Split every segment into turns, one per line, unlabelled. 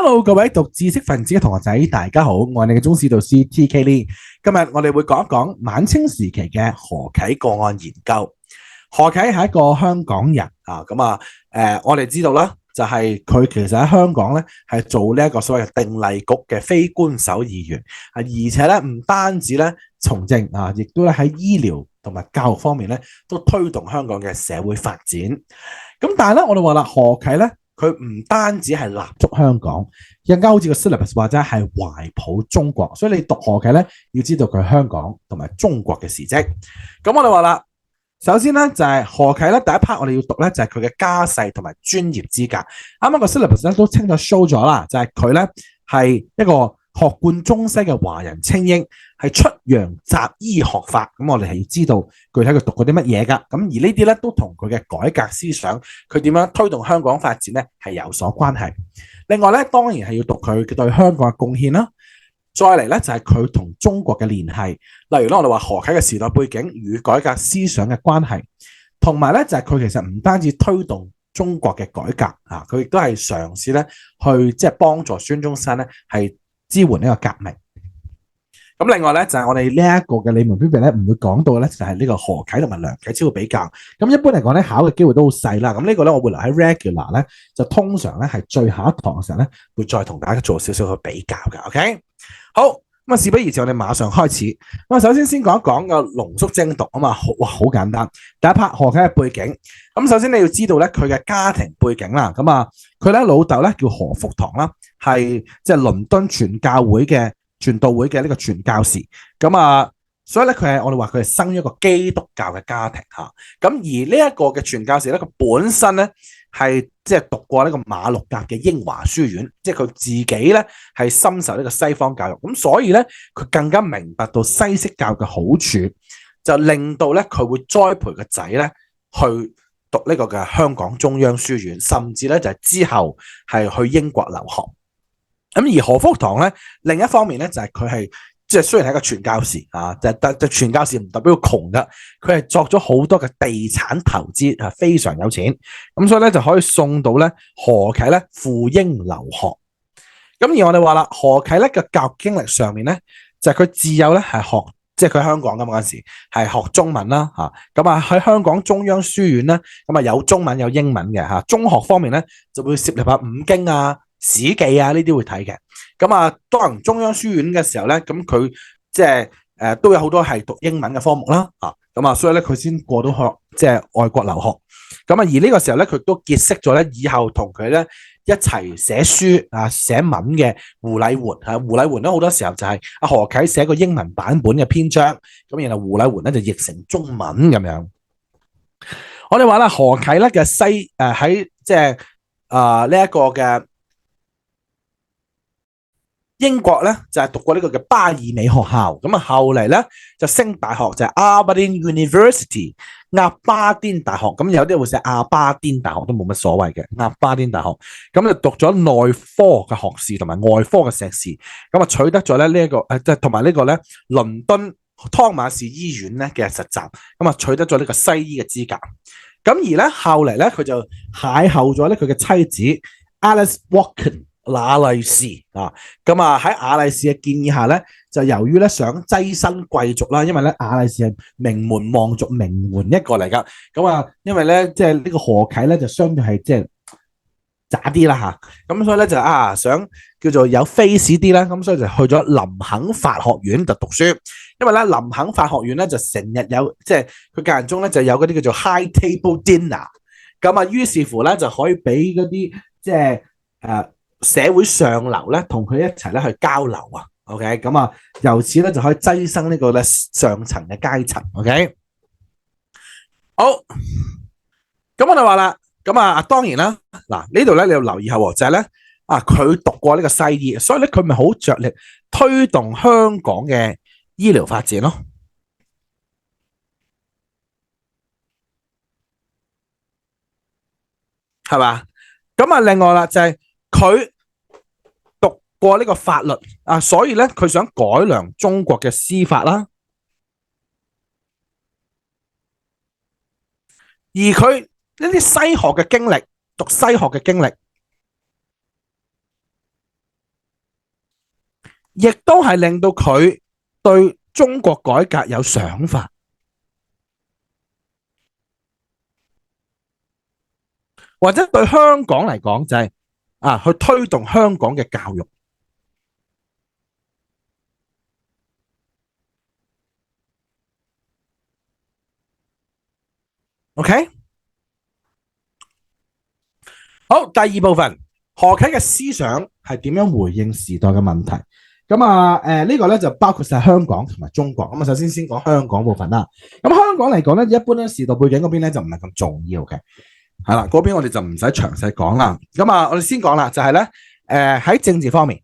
Hello，各位讀知識分子嘅同學仔，大家好，我係你嘅中史導師 TK Lee。今日我哋會講一講晚清時期嘅何啟個案研究。何啟係一個香港人啊，我哋知道啦，就係佢其實喺香港咧係做呢一個所謂嘅定例局嘅非官守議員，而且咧唔單止咧從政啊，亦都咧喺醫療同埋教育方面咧都推動香港嘅社會發展。咁但係咧，我哋話啦，何啟咧。佢唔單止係立足香港，更加好似個 syllabus 或者係懷抱中國，所以你讀何啟咧，要知道佢香港同埋中國嘅事蹟。咁我哋話啦，首先咧就係何啟咧，第一 part 我哋要讀咧就係佢嘅家世同埋專業資格。啱啱個 syllabus 咧都清楚 show 咗啦，就係佢咧係一個學貫中西嘅華人精英，係出洋習醫學法。咁我哋係要知道具體佢讀過啲乜嘢噶。咁而呢啲咧都同佢嘅改革思想，佢點樣推動香港發展咧係有所關係。另外咧，當然係要讀佢對香港嘅貢獻啦。再嚟咧就係佢同中國嘅聯繫，例如咧我哋話何啟嘅時代背景與改革思想嘅關係，同埋咧就係佢其實唔單止推動中國嘅改革啊，佢亦都係嘗試咧去即係幫助孫中山咧係支援呢個革命。咁另外咧就係我哋呢一個嘅理門篇咧唔會講到咧就係呢個何啟同埋梁啟超嘅比較。咁一般嚟講咧考嘅機會都好細啦。咁呢個咧我會留喺 regular 咧，就通常咧係最後一堂嘅時候咧會再同大家做少少嘅比較嘅。OK， 好，咁啊事不宜遲，我哋馬上開始。咁啊首先講一講個濃縮精讀啊嘛，哇好簡單。第一 part 何啟嘅背景，咁首先你要知道咧佢嘅家庭背景啦。咁啊佢咧老豆咧叫何福堂啦，係即係倫敦傳教會嘅傳道會嘅呢個傳教士。咁啊所以咧佢係我哋話佢係生於一個基督教嘅家庭嚇。咁而呢一個嘅傳教士咧，佢本身咧係即係讀過呢個馬六甲嘅英華書院，即係佢自己咧係深受呢個西方教育。咁所以咧佢更加明白到西式教育嘅好處，就令到咧佢會栽培個仔咧去讀呢個嘅香港中央書院，甚至咧就係之後係去英國留學。咁而何福堂咧，另一方面咧就係佢係即係雖然係一個傳教士啊，就傳教士唔代表佢窮噶，佢係作咗好多嘅地產投資啊，非常有錢。咁所以咧就可以送到咧何啟咧赴英留學。咁而我哋話啦，何啟咧嘅教育經歷上面咧，就係佢自幼咧係學，即係佢喺香港咁嗰陣時係學中文啦嚇。咁啊喺香港中央書院咧，咁啊有中文有英文嘅嚇。中學方面咧就會涉獵下五經啊、史記啊呢啲會睇嘅。咁啊，當然中央書院嘅時候咧，咁佢即係都有好多係讀英文嘅科目啦，咁啊，所以咧佢先過到學即係外國留學。咁啊，而呢個時候咧，佢都結識咗咧以後同佢咧一齊寫書啊寫文嘅胡禮垣嚇。胡禮垣咧好多時候就係阿何啟寫個英文版本嘅篇章，咁然後胡禮垣咧就譯成中文咁樣。我哋話啦，何啟咧嘅喺即係呢一個嘅英國咧就係讀過呢個嘅巴爾美學校，咁啊後嚟咧就升大學就係 Aberdeen University 亞巴甸大學，咁有啲會寫亞巴甸大學都冇乜所謂嘅亞巴甸大學，咁就讀咗內科嘅學士同埋外科嘅碩士，咁啊取得咗咧呢一個即係同埋呢個咧倫敦湯馬士醫院咧嘅實習，咁啊取得咗呢個西醫嘅資格。咁而咧後嚟咧佢就邂逅咗咧佢嘅妻子 Alice Watkin。雅麗士啊，咁啊喺雅麗士嘅建議下咧，就由於咧想躋身貴族啦，因為咧雅麗士係名門望族名門一個嚟噶，咁啊因為咧即係呢個何啟咧就相對係即係渣啲啦嚇，咁所以咧就想叫做有 face 啲啦，咁所以就去咗林肯法學院就讀書，因為咧林肯法學院咧就成日有即係佢間中咧就有嗰啲叫做 high table dinner， 咁啊於是乎咧就可以俾嗰啲即係社會上流咧同佢一齊咧去交流啊 ，OK， 咁啊由此咧就可以躋身呢個咧上層嘅階層 ，OK， 好，咁我哋話啦，咁啊當然啦，嗱呢度咧你要留意下喎，就係咧佢讀過呢個西醫，所以咧佢咪好着力推動香港嘅醫療發展咯，係嘛？咁啊另外啦就係佢過呢個法律所以咧佢想改良中國嘅司法啦，而佢呢啲西學嘅經歷，讀西學嘅經歷，亦都係令到佢對中國改革有想法，或者對香港嚟講就係去推動香港嘅教育。OK，好，第二部分，何啟嘅思想係點樣回應時代嘅問題？咁呢個咧就包括晒香港同埋中國。咁首先講香港部分啦。咁香港嚟講咧，一般咧時代背景嗰邊咧就唔係咁重要嘅，係啦，嗰邊我哋就唔使詳細講啦。咁我哋先講啦，就係咧喺政治方面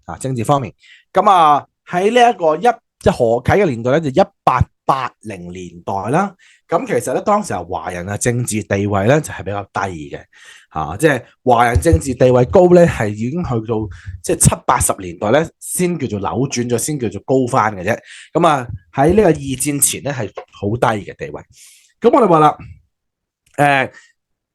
咁喺呢一個即係何啟嘅年代咧，就1880年代啦。咁其實咧當時華人嘅政治地位咧就係比較低嘅。即係華人政治地位高咧，係已經去到即係70、80年代咧，先叫做扭轉咗，先叫做高翻嘅啫。咁喺呢個二戰前咧係好低嘅地位。咁我哋話啦，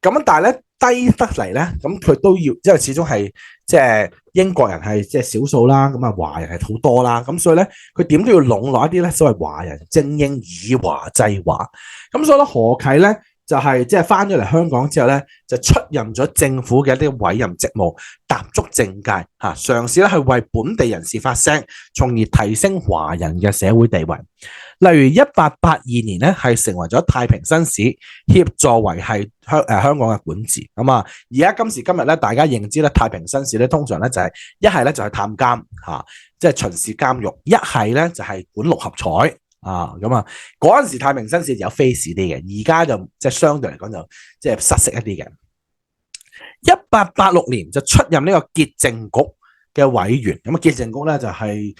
咁但係咧低得嚟咧，咁佢都要，因為始終係即係英國人係即係少數啦，咁華人係好多啦，咁所以咧佢點都要籠絡一啲咧所謂華人精英以華制華。咁所以咧何啟咧就係即係翻咗嚟香港之後咧，就出任咗政府嘅一啲委任職務，踏足政界嘗試咧去為本地人士發聲，從而提升華人嘅社會地位。例如1882年咧係成為咗太平紳士，協助維繫香港嘅管治。而家今時今日咧，大家認知咧太平紳士咧通常咧就係一係咧就係探監即係巡視監獄，一係咧就係管六合彩。嗰陣時太平紳士有 face 啲嘅，而家就即係相對嚟講就即係失色一啲嘅。1886年就出任呢個潔淨局嘅委員，咁潔淨局咧就係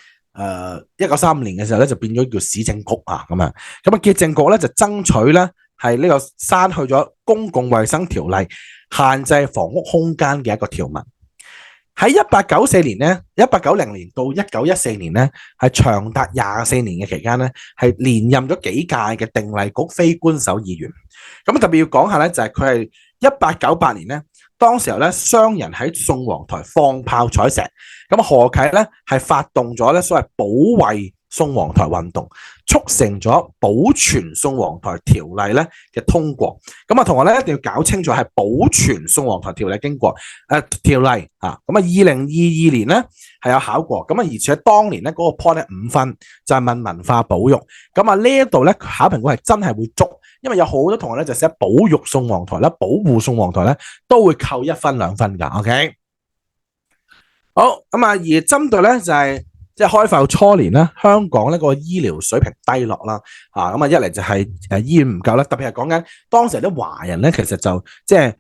1935年嘅時候咧就變咗叫市政局咁潔淨局咧就爭取咧係呢個刪去咗公共衛生條例限制房屋空間嘅一個條文。喺1894年咧，1890年到1914年咧，係長達24年嘅期間咧，係連任咗幾屆嘅定例局非官守議員。咁特別要講下咧，就係佢係1898年咧，當時候咧商人喺宋皇台放炮採石，咁何啟咧係發動咗咧所謂保衛宋皇台運動，促成咗保存宋皇台條例咧嘅通過。同學咧一定要搞清楚係保存宋皇台條例經過條例2022年咧係有考過，而且當年咧嗰個 point 咧5分就係問文化保育。呢一度咧考評局係真係會捉，因為有好多同學咧就寫保育宋皇台啦，保護宋皇台咧都會扣1分2分噶。OK， 好而針對咧就係即係開埠初年咧，香港呢個醫療水平低落啦，一嚟就係醫院唔夠啦，特別係講緊當時啲華人咧，其實就即係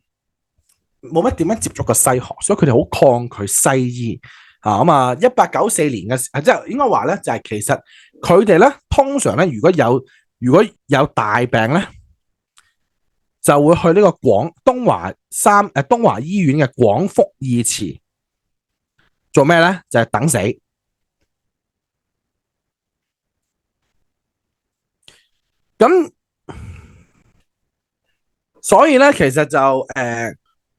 冇乜點樣接觸過西學，所以佢哋好抗拒西醫1894年嘅即係應該話咧，就係其實佢哋咧通常咧如果有大病咧，就會去呢個東華醫院嘅廣福義祠做咩咧？就係等死。咁所以咧，其實就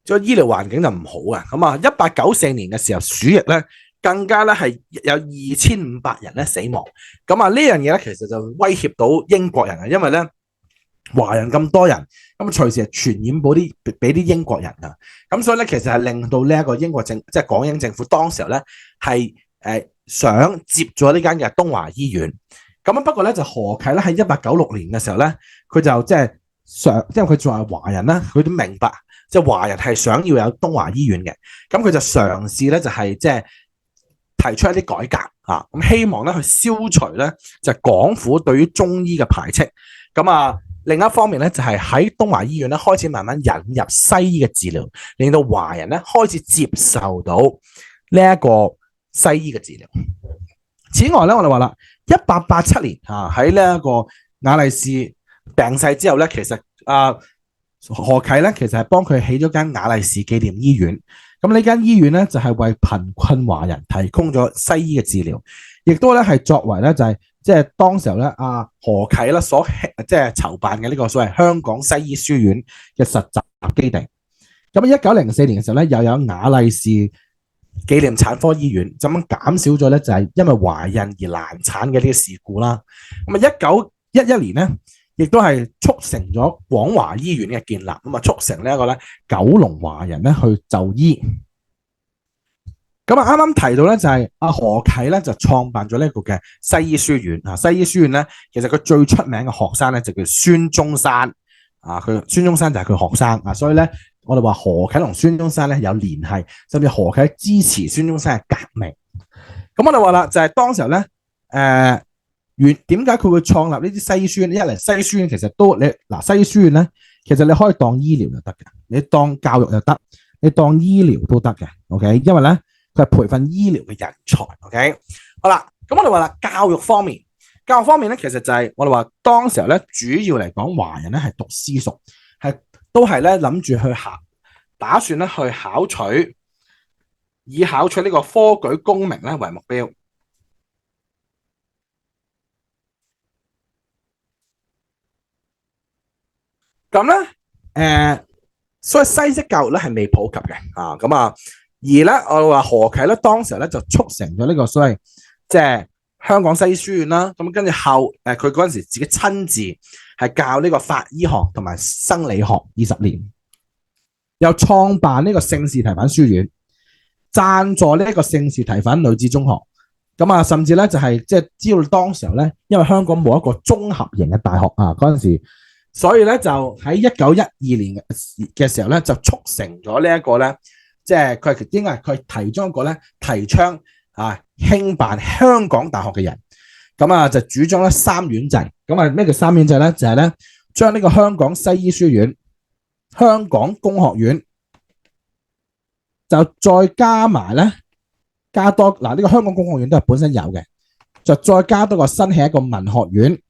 個醫療環境就唔好啊。1894年嘅時候，鼠疫咧更加咧係有2500人咧死亡。呢樣嘢咧，其實就威脅到英國人啊，因為咧華人咁多人，隨時係傳染俾啲英國人啊。所以咧，其實係令到呢一個英國即係港英政府當時候咧係想接咗呢間嘅東華醫院。不過咧就何啟咧喺1896年嘅時候咧，佢就即係因為佢作為華人啦，佢都明白即係華人係想要有東華醫院嘅，佢就嘗試咧就係即係提出一啲改革希望咧去消除咧就係港府對於中醫嘅排斥。另一方面咧就係喺東華醫院咧開始慢慢引入西醫嘅治療，令到華人咧開始接受到呢一個西醫嘅治療。此外咧，我哋話啦，1887年喺呢一個雅麗氏病逝之後咧，其實何啟咧其實係幫佢起咗間雅麗氏紀念醫院。呢間醫院咧就係為貧困華人提供咗西醫嘅治療，亦都咧係作為咧就係即係當時候咧何啟啦所即係籌辦嘅呢個所謂香港西醫書院嘅實習基地。1904年嘅時候咧，又有雅麗氏紀念產科醫院，咁樣減少咗咧就係因為懷孕而難產嘅呢個事故啦。咁啊1911年咧，亦都係促成咗廣華醫院嘅建立，咁啊促成呢一個咧九龍華人咧去就醫。咁啊啱啱提到咧就係阿何啟咧就創辦咗呢一個嘅西醫書院啊。西醫書院咧其實佢最出名嘅學生咧就叫孫中山啊，佢孫中山就係佢學生啊，所以咧我哋話何啟同孫中山咧有聯繫，甚至何啟支持孫中山嘅革命。咁我哋話啦，就係當時候咧點解佢會創立呢啲西醫書院？一嚟西醫書院其實都西醫書院咧，其實你可以當醫療就得嘅，你當教育又得，你當醫療都得嘅。OK， 因為咧佢係培訓醫療嘅人才。OK， 好啦，咁我哋話啦，教育方面咧，其實就係我哋話當時候咧，主要嚟講華人咧係讀私塾，都係咧諗住去打算咧去以考取呢個科舉功名咧為目標。咁咧，所以西式教育咧係未普及嘅啊。咁啊，而咧我話何啟咧當時咧就促成咗呢個所謂即係香港西醫書院啦。咁跟住佢嗰陣時自己親自係教呢個法醫學同埋生理學20年，又創辦呢個聖士提反書院，贊助呢一個聖士提反女子中學。咁啊，甚至咧就係即係知道當時候咧，因為香港冇一個綜合型嘅大學啊，嗰陣時。所以咧就喺1912年嘅時候咧就促成咗呢一個咧，即係佢應該係佢其中一個咧提倡興辦香港大學嘅人。咁啊就主張咧三院制。咁啊咩叫三院制咧？就係咧將呢個香港西醫書院、香港工學院，就再加埋咧加多呢個香港工學院都係本身有嘅，就再加多個新起一個文學院。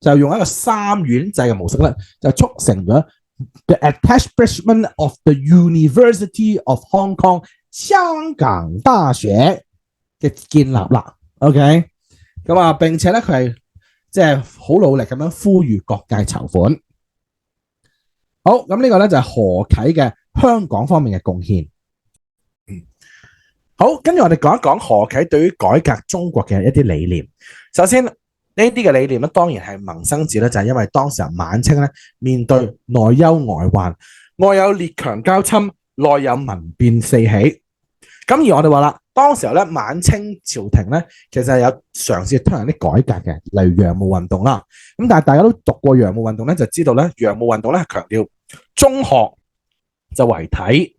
就用一個三院制嘅模式咧，就促成咗 the establishment of the University of Hong Kong 香港大學嘅建立啦。OK， 咁啊並且咧佢係即係好努力咁樣呼籲各界籌款。好，咁呢個咧就係何啟嘅香港方面嘅貢獻。好，跟住我哋講一講何啟對於改革中國嘅一啲理念。首先呢啲嘅理念咧，當然係萌生自咧，就係因為當時晚清咧面對內憂外患，外有列強交侵，內有民變四起。咁而我哋話啦，當時候咧晚清朝廷咧其實係有嘗試推行啲改革嘅，例如洋務運動啦。咁但係大家都讀過洋務運動咧，就知道咧洋務運動咧係強調中學就為體，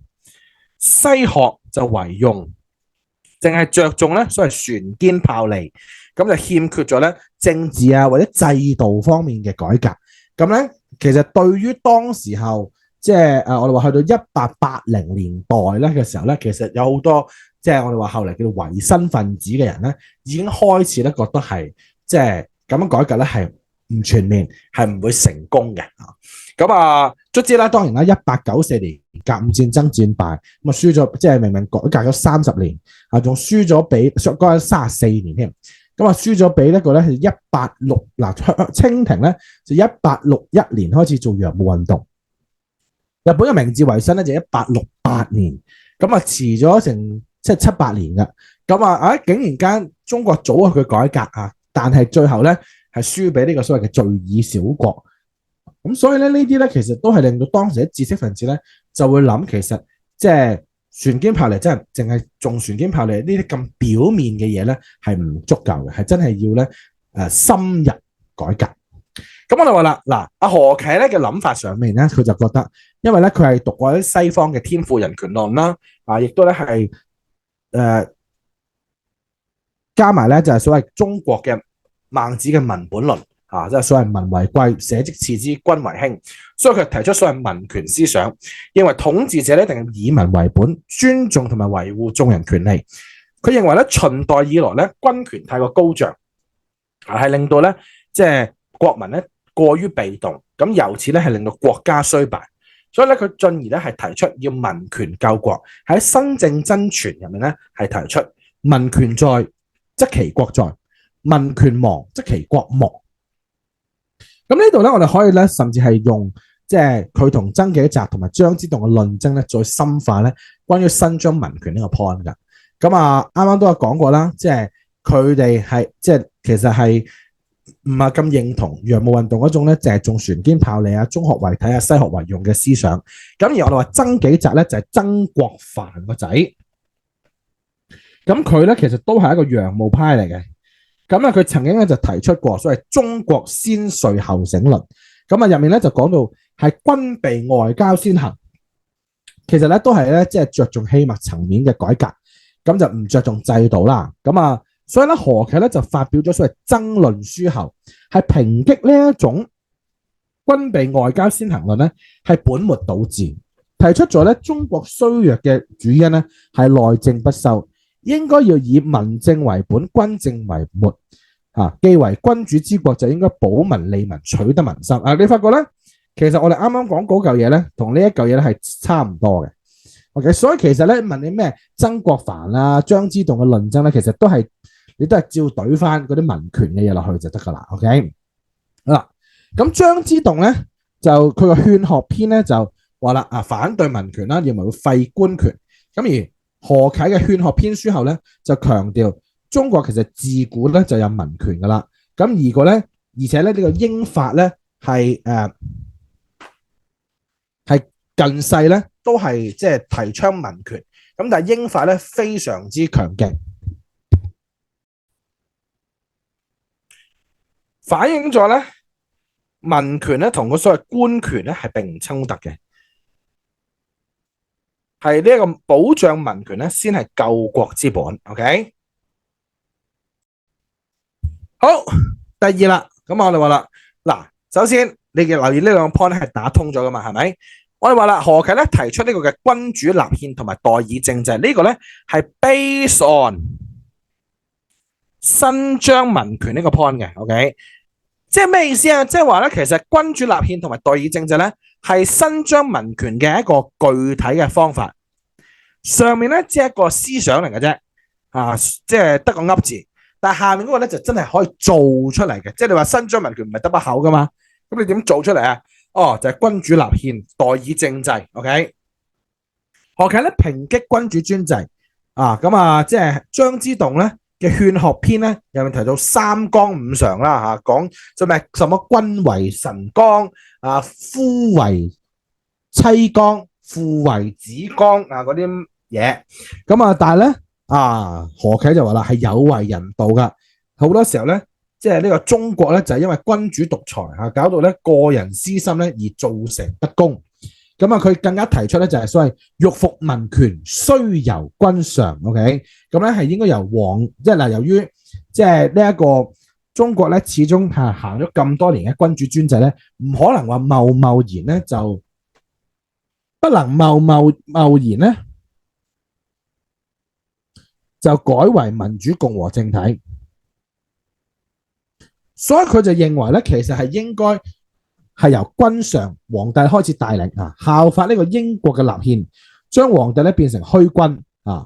西學就為用，淨係着重咧所謂船堅炮利。咁就欠缺咗咧政治啊或者制度方面嘅改革。咁咧其實對於當時候即係我哋話去到1880年代咧嘅時候咧，其實有好多即係我哋話後嚟叫做維新分子嘅人咧，已經開始咧覺得係即係咁樣改革咧係唔全面，係唔會成功嘅。咁啊，卒之啦，當然啦，1894年甲午戰爭戰敗，咁啊輸咗，即係明明改革咗30年啊，仲輸咗俾嗰34年添。咁啊，輸咗俾一個咧係清廷咧就1861年開始做洋務運動。日本嘅明治維新咧就1868年，咁啊遲咗成即係7-8年㗎。咁啊竟然間中國早過佢改革啊，但係最後咧係輸俾呢個所謂嘅罪爾小國。咁所以咧呢啲咧其實都係令到當時啲知識分子咧就會諗，其實即係船堅炮利真係淨係重船堅炮利呢啲咁表面嘅嘢咧係唔足夠嘅，係真係要咧深入改革。咁我哋話啦，嗱阿何啟咧嘅諗法上面咧，佢就覺得，因為咧佢係讀過啲西方嘅天賦人權論啦，亦都咧係加埋咧就係所謂中國嘅孟子嘅民本論。即係所謂民為貴，社稷次之，君為輕，所以佢提出所謂民權思想，認為統治者咧一定以民為本，尊重同埋維護眾人權利。佢認為咧秦代以來咧軍權太過高漲，係令到咧即係國民咧過於被動，咁由此咧係令到國家衰敗。所以咧佢進而咧係提出要民權救國，喺新政真詮入面咧係提出民權在，則其國在；民權亡，則其國亡。咁呢度咧，我哋可以咧，甚至係用即係佢同曾紀澤同埋張之洞嘅論證咧，再深化咧關於伸張民權呢個 point 㗎。咁啊，啱啱都有講過啦，即係佢哋係即係其實係唔係咁認同洋務運動嗰種咧，就係重船堅炮利啊、中學為體啊、西學為用嘅思想。咁而我哋話曾紀澤咧就係曾國藩個仔，咁佢咧其實都係一個洋務派嚟嘅。咁啊，佢曾經咧就提出過所謂中國先稅後省論。咁啊，入面咧就講到係軍備外交先行，其實咧都係咧即係着重器物層面嘅改革，咁就唔着重制度啦。咁啊，所以咧何啟咧就發表咗所謂爭論書後，係抨擊呢一種軍備外交先行論咧係本末倒置，提出咗咧中國衰弱嘅主因咧係內政不修，應該要以民政為本，軍政為末。既為君主之國，就應該保民利民，取得民心。你發覺咧，其實我哋啱啱講嗰嚿嘢咧，同呢一嚿嘢咧係差唔多嘅。OK，所以其實咧問你咩曾國藩啊、張之洞嘅論爭咧，其實都係你都係照懟翻嗰啲民權嘅嘢落去就得噶啦。OK，好啦，咁張之洞咧就佢個勸學篇咧就話啦反對民權啦，認為會廢官權。咁而何啟嘅勸學篇書後咧就強調。中國其實自古咧就有民權噶啦，咁而且咧呢個英法咧係近世咧都係即係提倡民權，咁但係英法咧非常之強勁，反映咗咧民權咧同個所謂官權咧係並唔衝突嘅，係呢一個保障民權咧先係救國之本。OK。好，第二啦，咁我哋話啦，嗱，首先你嘅留意呢兩個 point 係打通咗噶嘛，係咪？我哋話啦，何啟咧提出呢個嘅君主立憲同埋代議政制，呢個咧係 based on 伸張民權呢個 point 嘅 ，OK？ 即係咩意思啊？即係話咧，其實君主立憲同埋代議政制咧係伸張民權嘅一個具體嘅方法，上面咧只係一個思想嚟嘅啫，即係得個噏字。但係下面嗰個咧就真係可以做出嚟嘅，即係你話伸張民權唔係得把口噶嘛，咁你點做出嚟啊？就係君主立憲、代議政制。OK， 何啟咧抨擊君主專制即係張之洞咧嘅勸學篇咧，入面提到三綱五常啦講就咩什麼君為臣綱夫為妻綱、父為子綱嗰啲嘢，但係咧。何啟就話啦，係有違人道噶，好多時候咧，即係呢個中國咧就係因為君主獨裁搞到咧個人私心咧而造成不公。佢更加提出咧就係所謂欲復民權，須由君上。OK， 咁咧係應該由由於即係呢一個中國咧始終行咗咁多年嘅君主專制咧，唔可能話貿然咧就不能貿然咧。就改為民主共和政體，所以佢就認為咧，其實係應該係由君上皇帝開始帶領效法呢個英國嘅立憲，將皇帝咧變成虛君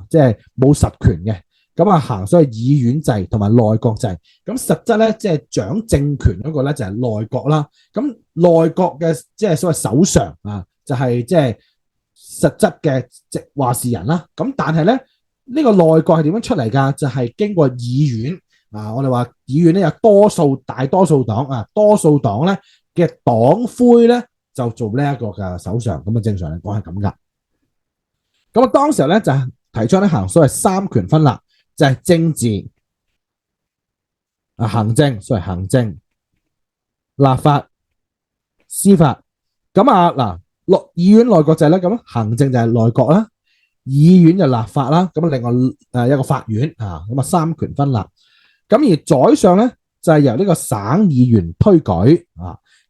即係冇實權嘅，行所謂議院制同埋內閣制，咁實質咧即係掌政權嗰個咧就係內閣啦，咁內閣嘅即係所謂首相就係即係實質嘅即話事人啦，咁但係咧。呢個內閣係點樣出嚟㗎？就係經過議院我哋話議院咧有大多數黨多數黨咧嘅黨魁咧就做呢一個嘅首相，咁正常嚟講係咁㗎。當時候咧就提倡咧行所謂三權分立，就係政治行政，所謂行政、立法、司法。議院內閣制咧，咁行政就係內閣啦。議院就立法啦，咁另外一個法院三權分立，咁而宰相咧就係由呢個省議員推舉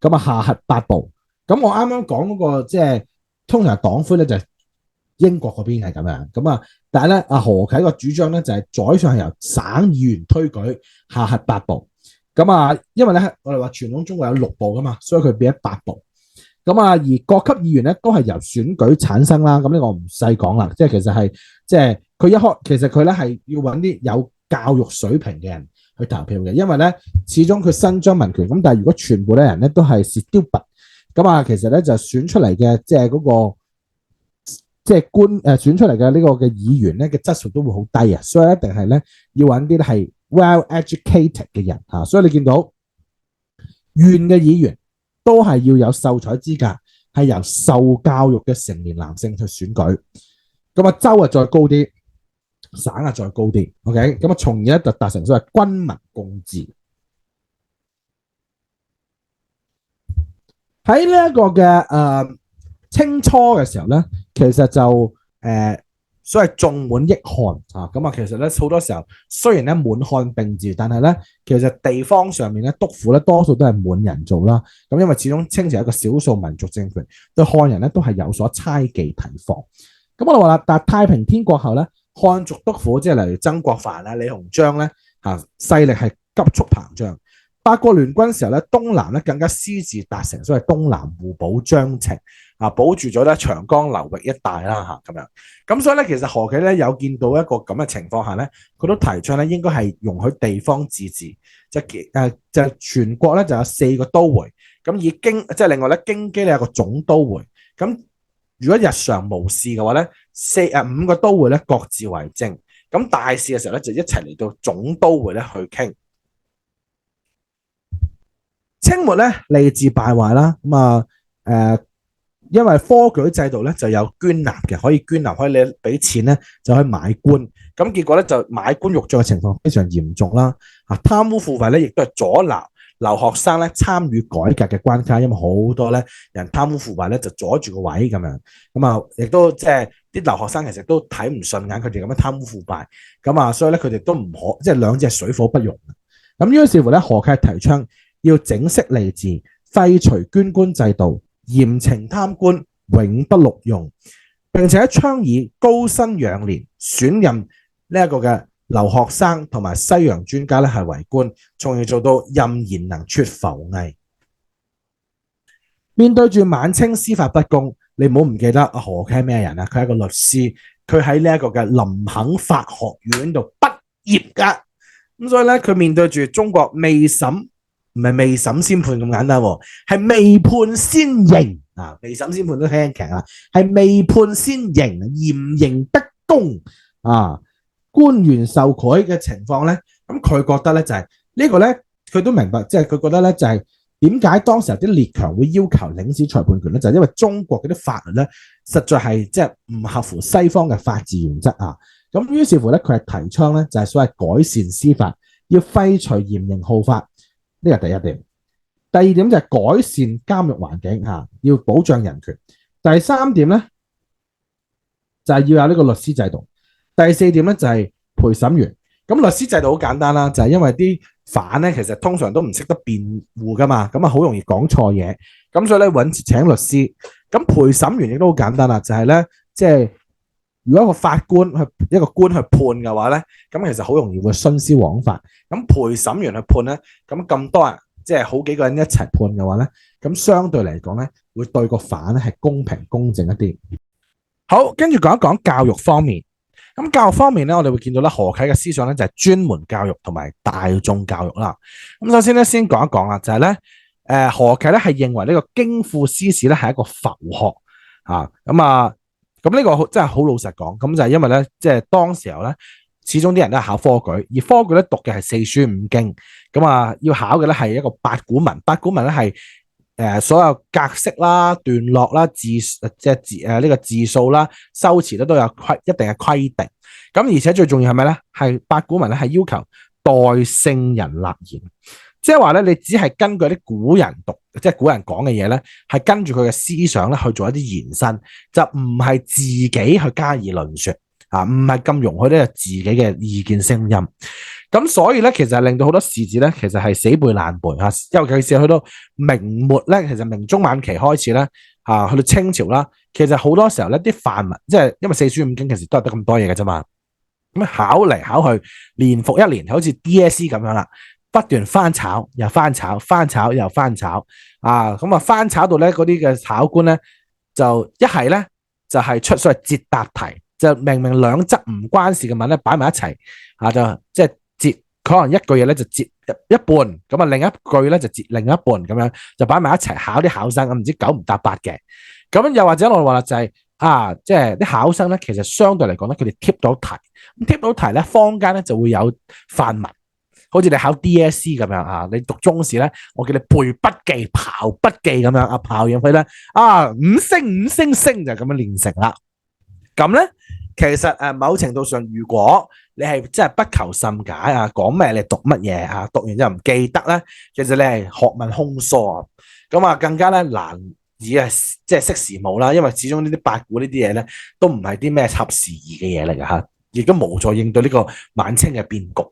下轄八部。我啱啱講嗰個即係通常黨魁咧就係英國嗰邊係咁樣，但係咧何啟個主張咧就係宰相係由省議員推舉下轄八部，因為咧我哋話傳統中國有6部噶嘛，所以佢變咗8部。而各級議員咧都係由選舉產生啦，呢個我唔細講啦，即係其實係即係其實佢咧係要揾啲有教育水平嘅人去投票嘅，因為咧始終佢伸張民權，但係如果全部嘅人咧都係 stupid，其實咧就選出嚟嘅即係嗰個即係選出嚟嘅呢個嘅議員咧嘅質素都會好低啊，所以一定係咧要揾啲咧係 well educated 嘅人嚇，所以你見到縣嘅議員都係要有秀才資格，係由受教育嘅成年男性去選舉。咁啊州啊再高啲，省啊再高啲 ，OK， 咁啊從而咧就達成所謂軍民共治。喺呢一個嘅清初嘅時候咧，其實就所謂眾滿益漢啊，咁啊其實咧好多時候雖然咧滿漢並治，但係咧其實地方上面咧督府咧多數都係滿人做啦。咁因為始終清朝係一個少數民族政權，對漢人咧都係有所猜忌提防。咁我哋話啦，但太平天國後咧，漢族督府即係例如曾國藩啊、李鴻章咧嚇勢力係急速膨脹。八國聯軍時候咧，東南咧更加私自達成所謂東南互保章程啊，保住咗咧長江流域一帶啦嚇咁樣。咁所以咧，其實何啟咧有見到一個咁嘅情況下咧，佢都提倡咧應該係容許地方自治，就全國咧就有4個都會，咁以即係另外咧京畿咧有個總都會。咁如果日常無事嘅話咧，5個都會咧各自為政，咁大事嘅時候咧就一齊嚟到總都會咧去傾。清末咧吏治敗壞啦，咁因為科舉制度咧就有捐納嘅，可以捐納，可以你俾錢咧就可以買官，咁結果咧就買官鬻爵嘅情況非常嚴重啦。貪污腐敗咧亦都係阻撓留學生咧參與改革嘅關卡，因為好多咧人貪污腐敗咧就阻住個位咁樣，咁亦都即係啲留學生其實都睇唔順眼佢哋咁樣貪污腐敗，咁所以咧佢哋都唔可即係兩隻水火不容。咁於是乎咧何啟提倡要整肅吏治，廢除捐官制度，嚴懲貪官，永不錄用，並且倡議高薪養廉，選任呢一個嘅留學生同埋西洋專家咧係為官，從而做到任賢能出浮藝。面對住晚清司法不公，你唔好唔記得何啟係咩人啊？佢係一個律師，佢喺呢一個嘅林肯法學院度畢業噶，咁所以咧佢面對住中國未審。唔係未審先判咁簡單，係未判先刑啊！未審先判都輕劇啦，係未判先刑，嚴刑逼供啊！官員受賄嘅情況咧，咁佢覺得咧就係呢個咧，佢都明白，即係佢覺得咧就係點解當時有啲列強會要求領事裁判權咧，就係因為中國嗰啲法律咧實在係即係唔合乎西方嘅法治原則啊！咁於是乎咧，佢係提倡咧就係所謂改善司法，要廢除嚴刑好法。呢個第一點，第二點就係改善監獄環境嚇，要保障人權。第三點咧就係要有呢個律師制度。第四點咧就係陪審員。咁律師制度好簡單啦，就係因為啲犯咧其實通常都唔識得辯護噶嘛，咁好容易講錯嘢，咁所以咧請律師。咁陪審員亦都好簡單啦，就係咧即係如果一個法官一個官去判嘅話咧，咁其實好容易會徇私枉法。咁陪審員去判咧，咁多人即係好幾個人一齊判嘅話咧，咁相對嚟講咧，會對個犯咧係公平公正一啲。好，跟住講一講教育方面。咁教育方面咧，我哋會見到咧何啟嘅思想咧就係專門教育同埋大眾教育啦。咁首先咧先講一講啦，就係咧何啟咧係認為呢個經庫詩史咧係一個浮學啊。咁呢個真係好老實講，咁就係因為咧，即係當時候咧，始終啲人都係考科舉，而科舉咧讀嘅係四書五經，咁要考嘅咧係一個八股文，八股文咧係所有格式啦、段落啦、呢個字數啦、修辭咧都有一定嘅規定。咁而且最重要係咩咧？係八股文咧係要求代聖人立言，即係話咧你只係根據啲古人即係古人講嘅嘢咧，係跟住佢嘅思想咧去做一啲延伸，就唔係自己去加以論說啊，唔係咁容許呢個自己嘅意見聲音。咁所以咧，其實令到好多士子咧，其實係死背爛背嚇。尤其是去到明末咧，其實明中晚期開始咧去到清朝啦，其實好多時候咧啲範文，即係因為四書五經其實都係得咁多嘢嘅啫嘛。咁考嚟考去，年復一年，好似 DSE 咁樣啦。不斷翻炒又翻炒，翻炒又翻炒咁翻炒到咧嗰啲嘅考官咧，就一係咧就係出所謂折答題，就明明兩則唔關事嘅文咧擺埋一齊就即係折，可能一句嘢咧就折一半，咁另一句咧就折另一半咁樣，就擺埋一齊考啲考生，唔知九唔搭八嘅。咁又或者我話啦，就係即係啲考生咧，其實相對嚟講咧，佢哋貼到題，咁貼到題咧，坊間咧就會有範文，好似你考 DSE 咁樣啊，你讀中史咧，我叫你背筆記、刨筆記咁樣啊，刨完佢咧五星五星星就咁樣練成啦。咁咧，其實某程度上，如果你係真係不求甚解啊，講咩你讀乜嘢啊，讀完之後唔記得咧，其實你係學問空疏啊，咁啊更加咧難以即係識時務啦，因為始終呢啲八股呢啲嘢咧，都唔係啲咩合時宜嘅嘢嚟㗎嚇，亦都無助應對呢個晚清嘅變局。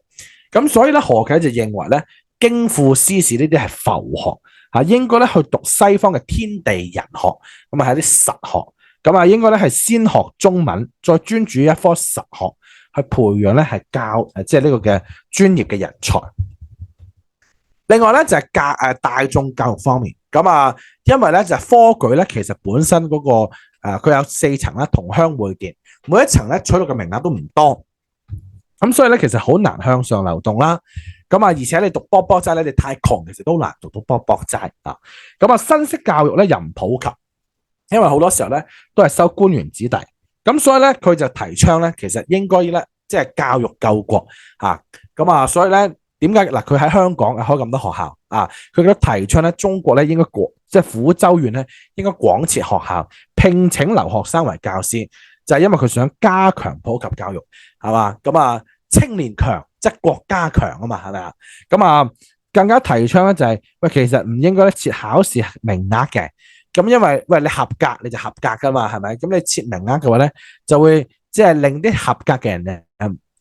咁所以咧，何啟就認為咧，經庫詩史呢啲係浮學嚇，應該咧去讀西方嘅天地人學，咁啊係啲實學。咁啊，應該咧係先學中文，再專注一科實學，去培養咧係即係呢個嘅專業嘅人才。另外咧就係大眾教育方面，咁啊，因為咧就係科舉咧，其實本身嗰個佢有4層啦，同鄉會見，每一層咧取錄嘅名額都唔多，咁所以咧其實好難向上流動啦。咁啊，而且你讀卜卜齋咧，你太窮，其實都難讀到卜卜齋啊。咁啊，新式教育咧又唔普及。因為好多時候咧都係收官員子弟，咁所以咧佢就提倡咧，其實應該咧即係教育救國嚇，咁啊，所以咧點解嗱佢喺香港開咁多學校啊？佢都提倡咧中國咧應該即係府州縣咧應該廣設學校，聘請留學生為教師，就係因為佢想加強普及教育，係嘛？咁啊，青年強則國家強啊嘛，係咪啊？咁啊，更加提倡咧就係喂，其實唔應該咧設考試名額嘅。咁因為喂你合格你就合格噶嘛，係咪？咁你設名額嘅話咧，就會即係令啲合格嘅人咧，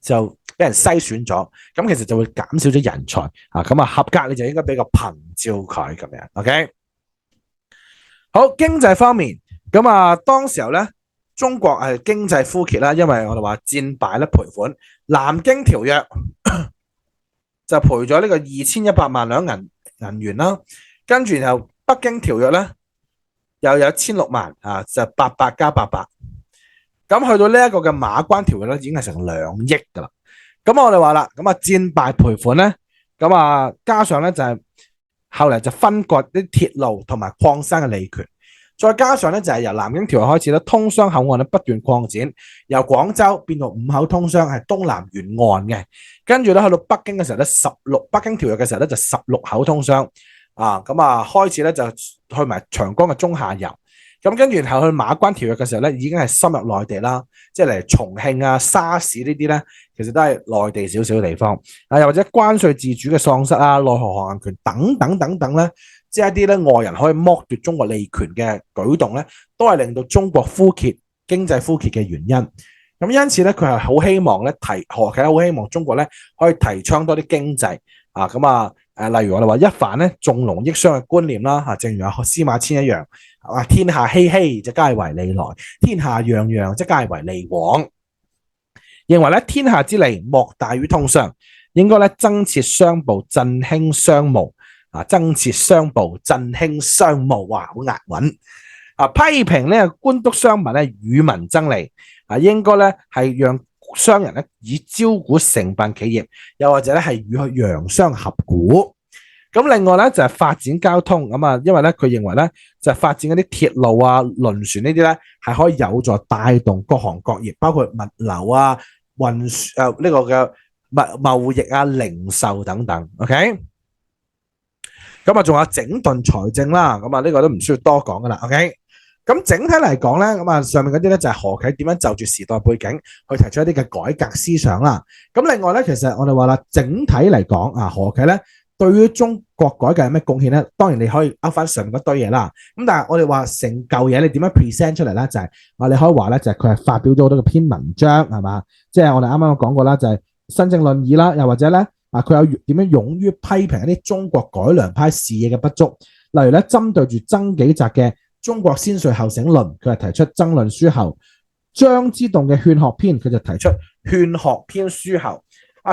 就俾人篩選咗，咁其實就會減少咗人才啊。咁啊合格你就應該俾個憑照佢咁樣 ，OK？ 好，經濟方面，咁啊當時候咧，中國係經濟枯竭啦，因為我哋話戰敗咧賠款，南京條約就賠咗呢個2100萬兩銀元啦，跟住然後北京條約咧。又有16萬啊，就800加800，咁去到呢一個嘅馬關條約咧，已經係成2億噶啦。咁我哋話啦，咁啊戰敗賠款咧，咁啊加上咧就係後嚟就分割啲鐵路同埋礦山嘅利權，再加上咧就係由南京條約開始咧，通商口岸咧不斷擴展，由廣州變到5口通商，係東南沿岸嘅，跟住咧去到北京嘅時候咧北京條約嘅時候咧就16口通商。咁啊，開始咧就去埋長江嘅中下游，咁跟住然後去馬關條約嘅時候咧，已經係深入內地啦，即係嚟重慶啊、沙市呢啲咧，其實都係內地少少嘅地方，又或者關稅自主嘅喪失啊、內河航行權等等等等咧，即係一啲咧外人可以剝奪中國利權嘅舉動咧，都係令到中國枯竭、經濟枯竭嘅原因。咁因此咧，佢係好希望咧何啟好希望中國咧可以提倡多啲經濟例如我哋話一反咧重農抑商嘅觀念啦，正如司馬遷一樣，天下熙熙則皆為利來，天下攘攘則皆為利往。認為咧天下之利莫大於通商，應該咧增設商部振興商務增設商部振興商務，哇，好押韻批評呢個官督商民咧與民爭利應該咧係讓商人咧以招股成辦企業，又或者咧係與佢洋商合股。咁另外咧就係發展交通因為咧佢認為咧就係發展嗰啲鐵路啊、輪船呢啲咧係可以有助帶動各行各業，包括物流運輸呢個嘅貿易零售等等。OK， 咁仲有整頓財政啦，呢個都唔需要多講噶啦。OK。咁整體嚟講咧，上面嗰啲咧就係何啟點樣就住時代背景去提出一啲嘅改革思想啦。咁另外咧，其實我哋話啦，整體嚟講何啟咧對於中國改革有咩貢獻咧？當然你可以噏翻上面嗰堆嘢啦。咁但係我哋話成嚿嘢你點樣 present 出嚟咧？就係你可以話咧，就係佢係發表咗好多嘅篇文章係嘛？即係我哋啱啱講過啦，就係新政論議啦，又或者咧佢有點樣勇於批評一啲中國改良派視野嘅不足，例如咧針對住曾紀澤嘅中國先隋後醒論，佢係提出爭論書後；張之洞嘅勸學篇，佢就提出勸學篇書後。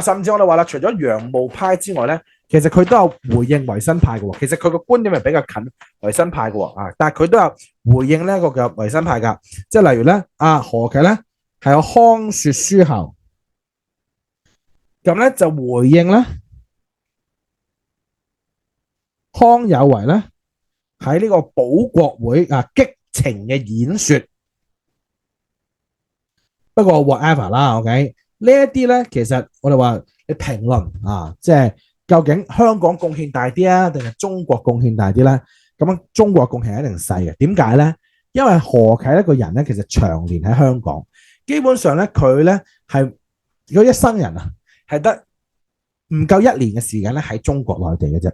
甚至我哋話啦，除咗洋務派之外咧，其實佢都有回應維新派嘅。其實佢個觀點係比較近維新派嘅，但係佢都有回應呢一個嘅維新派噶。即係例如咧，何啟咧係有康說書後，咁咧就回應咧康有為咧喺呢個保國會激情嘅演說，不過 whatever 啦，OK 呢一啲咧，其實我哋話你評論啊，即係究竟香港貢獻大啲啊，定係中國貢獻大啲咧？咁樣中國貢獻一定細嘅，點解咧？因為何啟一個人咧，其實長年喺香港，基本上咧佢咧係如果一生人啊，係得唔夠一年嘅時間咧喺中國內地嘅啫。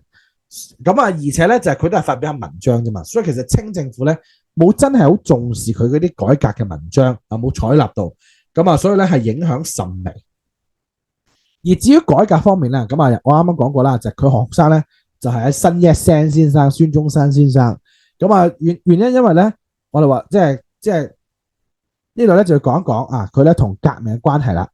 咁啊，而且咧就係佢都係發表下文章啫嘛，所以其實清政府咧冇真係好重視佢嗰啲改革嘅文章啊，冇採納到，咁啊，所以咧係影響甚微。而至於改革方面咧，咁啊，我啱啱講過啦，就係佢學生咧就係喺新一聲先生孫中山先生，咁啊原因因為咧，我哋話即係呢度咧就要講一講啊，佢咧同革命嘅關係啦。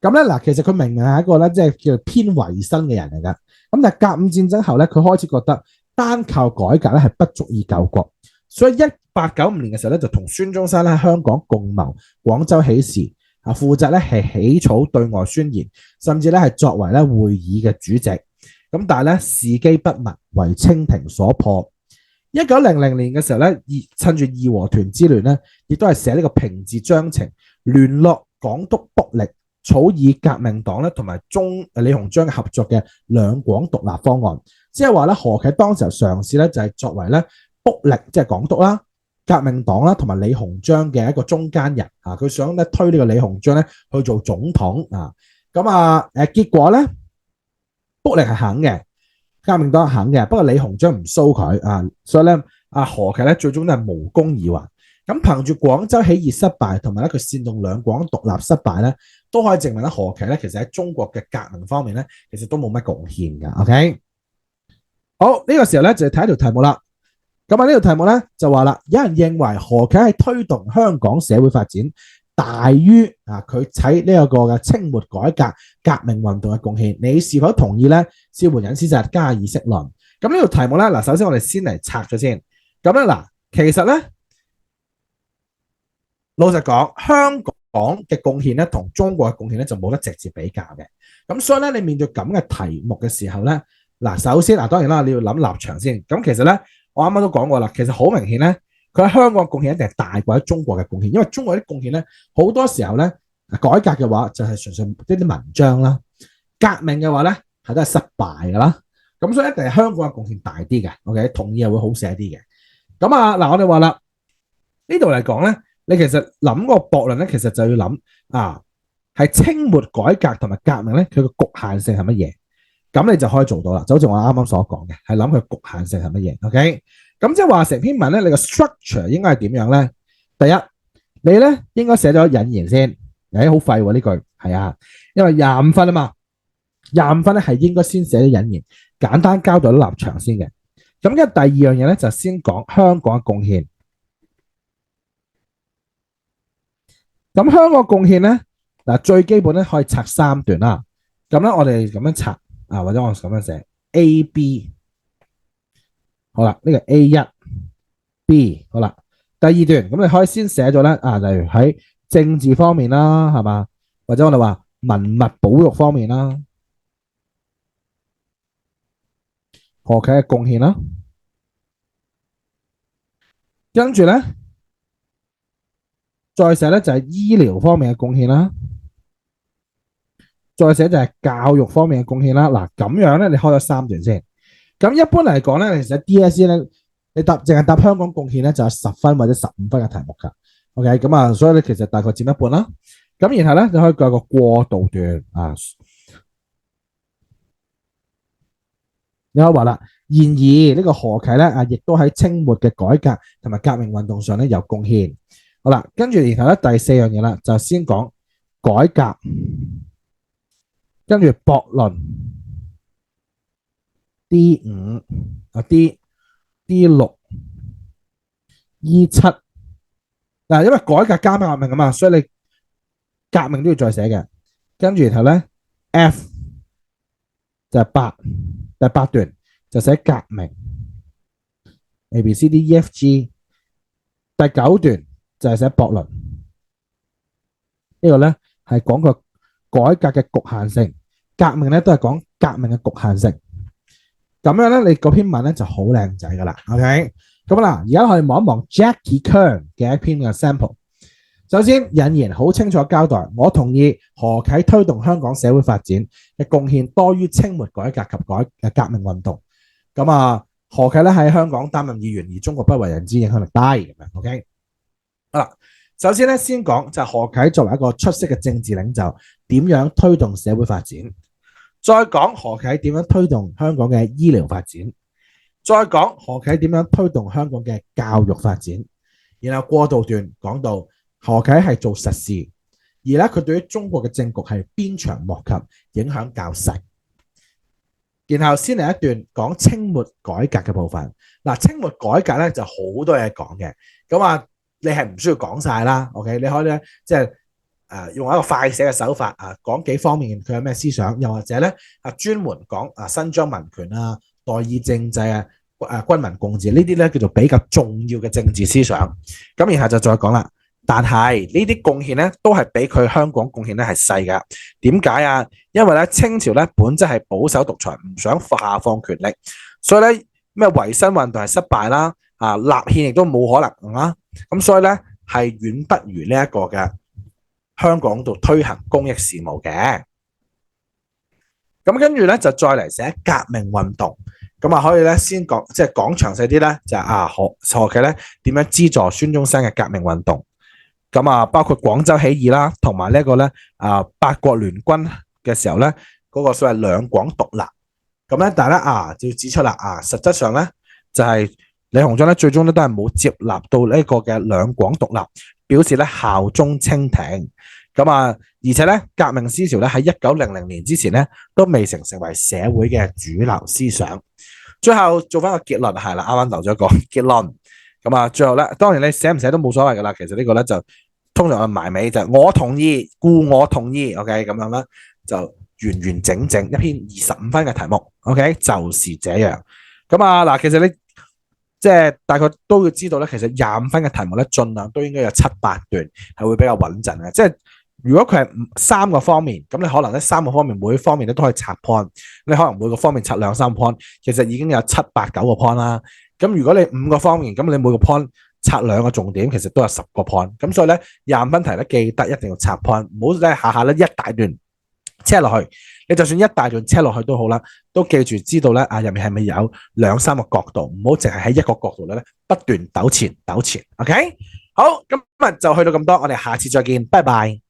咁咧嗱，其實佢明明係一個咧即係叫做偏維新嘅人嚟噶，咁但係甲午戰爭後咧，佢開始覺得單靠改革咧係不足以救國，所以1895年嘅時候咧就同孫中山咧喺香港共謀廣州起事啊，負責咧係起草對外宣言，甚至咧係作為咧會議嘅主席。咁但係咧時機不密，為清廷所破。1900年嘅時候咧，趁住義和團之亂咧，亦都係寫呢個平治章程，聯絡港督卜力，草擬革命黨咧同埋李鴻章嘅合作嘅兩廣獨立方案。即係話咧，何啟當時候嘗試咧就係作為咧卜力即係港督啦、革命黨啦同埋李鴻章嘅一個中間人啊，佢想咧推呢個李鴻章咧去做總統啊。咁啊結果咧卜力係肯嘅。革命黨肯嘅，不過李鴻章唔蘇佢啊，所以咧何啟咧最終都係無功而還。咁憑住廣州起義失敗，同埋咧佢煽動兩廣獨立失敗咧，都可以證明咧何啟咧其實喺中國嘅革命方面咧，其實都冇乜貢獻㗎。OK，好，呢個時候咧就睇一條題目啦。咁啊呢條題目咧就話啦，有人認為何啟係推動香港社會發展大於佢喺呢一個嘅清末改革革命運動嘅貢獻，你是否同意咧？蕭援引史實加以釋論。咁呢條題目咧嗱，首先我哋先嚟拆咗先。咁咧嗱，其實咧老實講，香港嘅貢獻咧同中國嘅貢獻咧就冇得直接比較嘅。咁所以咧，你面對咁嘅題目嘅時候咧，嗱，首先嗱當然啦，你要諗立場先。咁其實咧，我啱啱都講過啦，其實好明顯咧。佢喺香港貢獻一定係大過喺中國嘅貢獻，因為中國啲貢獻咧好多時候咧改革嘅話就係純粹一啲文章啦，革命嘅話咧係都係失敗噶啦，咁所以一定係香港嘅貢獻大啲嘅。OK， 同意係會好寫啲嘅。咁啊嗱，我哋話啦，呢度嚟講咧，你其實諗個駁論咧，其實就要諗係清末改革同埋革命咧，佢個局限性係乜嘢？咁你就可以做到啦，就好似我啱啱所講嘅，係諗佢局限性係乜嘢。OK。咁即係話成篇文咧，你個 structure 應該係點樣咧？第一，你咧應該寫咗引言先。好廢喎呢句，係啊，因為25分啊嘛，25分咧係應該先寫咗引言，簡單交代咗立場先嘅。咁跟住第二樣嘢咧就先講香港嘅貢獻。咁香港貢獻咧嗱，最基本咧可以拆3段啦。咁咧我哋咁樣拆或者我咁樣寫 A、B。好啦，呢個 A1、B 好啦，第二段咁你可以先寫咗咧例如喺政治方面啦，係嘛，或者我哋話文物保育方面啦，何啟嘅貢獻啦，跟住咧再寫咧就係醫療方面嘅貢獻啦，再寫就係教育方面嘅貢獻啦。嗱咁樣咧，你開咗3段先。咁一般嚟講咧，其實 DSE 咧，你淨係答香港貢獻咧，就有10分或者15分嘅題目㗎。OK， 咁啊，所以咧其實大概佔一半啦。咁然後咧，你可以有個過渡段你可以話啦，然而呢個何啟咧亦都喺清末嘅改革同埋革命運動上咧有貢獻。好啦，跟住然後咧第4樣嘢啦，就先講改革，跟住駁論。D5 D6 E7嗱，因為改革加革命啊嘛，所以你革命都要再寫嘅。跟住然後咧 F 就係第8段就寫革命 ABCDEFG， 第9段就係寫駁論。呢個咧係講個改革嘅局限性，革命咧都係講革命嘅局限性。咁樣咧，你嗰篇文咧就好靚仔噶啦。OK，咁啦，而家我哋望一望 Jackie Kern 嘅一篇嘅 sample。首先引言好清楚交代，我同意何啟推動香港社會發展嘅貢獻多於清末改革及革命運動。咁啊，何啟咧喺香港擔任議員，而中國不為人知，影響力低咁樣。OK，好啦，首先咧先講就係何啟作為一個出色嘅政治領袖，點樣推動社會發展，再講何啟點樣推動香港嘅醫療發展，再講何啟點樣推動香港嘅教育發展，然後過渡段講到何啟係做實事，而咧佢對於中國嘅政局係鞭長莫及，影響較細。然後先嚟一段講清末改革嘅部分。嗱，清末改革咧就好多嘢講嘅，咁啊你係唔需要講晒啦。OK，你可以咧即係用一個快寫嘅手法講幾方面佢有咩思想，又或者咧專門講伸張民權啊、代議政制軍民共治呢啲咧叫做比較重要嘅政治思想。咁然後就再講啦。但係呢啲貢獻咧，都係比佢香港貢獻咧係細㗎。點解啊？因為咧清朝咧本質係保守獨裁，唔想下放權力，所以咧咩維新運動係失敗啦，立憲亦都冇可能啊。咁所以咧係遠不如呢一個嘅香港度推行公益事務嘅。咁跟住咧就再嚟寫革命運動。咁啊可以咧先講即係講詳細啲咧，就係何啟咧點樣資助孫中山嘅革命運動。咁啊，包括廣州起義啦，同埋呢一個咧八國聯軍嘅時候咧，嗰個所謂兩廣獨立。咁咧，但係咧就要指出啦實質上咧就係李鴻章咧最終咧都係冇接納到呢個嘅兩廣獨立，表示咧效忠清廷。咁啊，而且咧革命思潮咧喺1900年之前咧都未成為社會嘅主流思想。最後做翻個結論係啦，啱啱留咗個結論。咁啊，最後咧，當然你寫唔寫都冇所謂噶啦。其實呢個咧就通常埋尾就我同意，故我同意 ，OK 咁樣啦，就完完整整一篇25分嘅題目 ，OK 就是這樣。咁啊嗱，其實你即係大概都要知道咧，其實25分嘅題目咧，盡量都應該有7、8段係會比較穩陣嘅。即係如果佢係3個方面，咁你可能咧3個方面每方面咧都可以拆 point， 你可能每個方面拆2、3 point， 其實已經有7、8、9個 point 啦。咁如果你5個方面，咁你每個 point 拆2個重點，其實都有10個 point。咁所以咧25分題咧記得一定要拆 point， 唔好咧下下咧一大段車落去。你就算一大段車落去都好啦，都記住知道咧入面係咪有2、3個角度，唔好淨係喺一個角度咧不斷糾纏。OK， 好，今日就去到咁多，我哋下次再見，拜拜。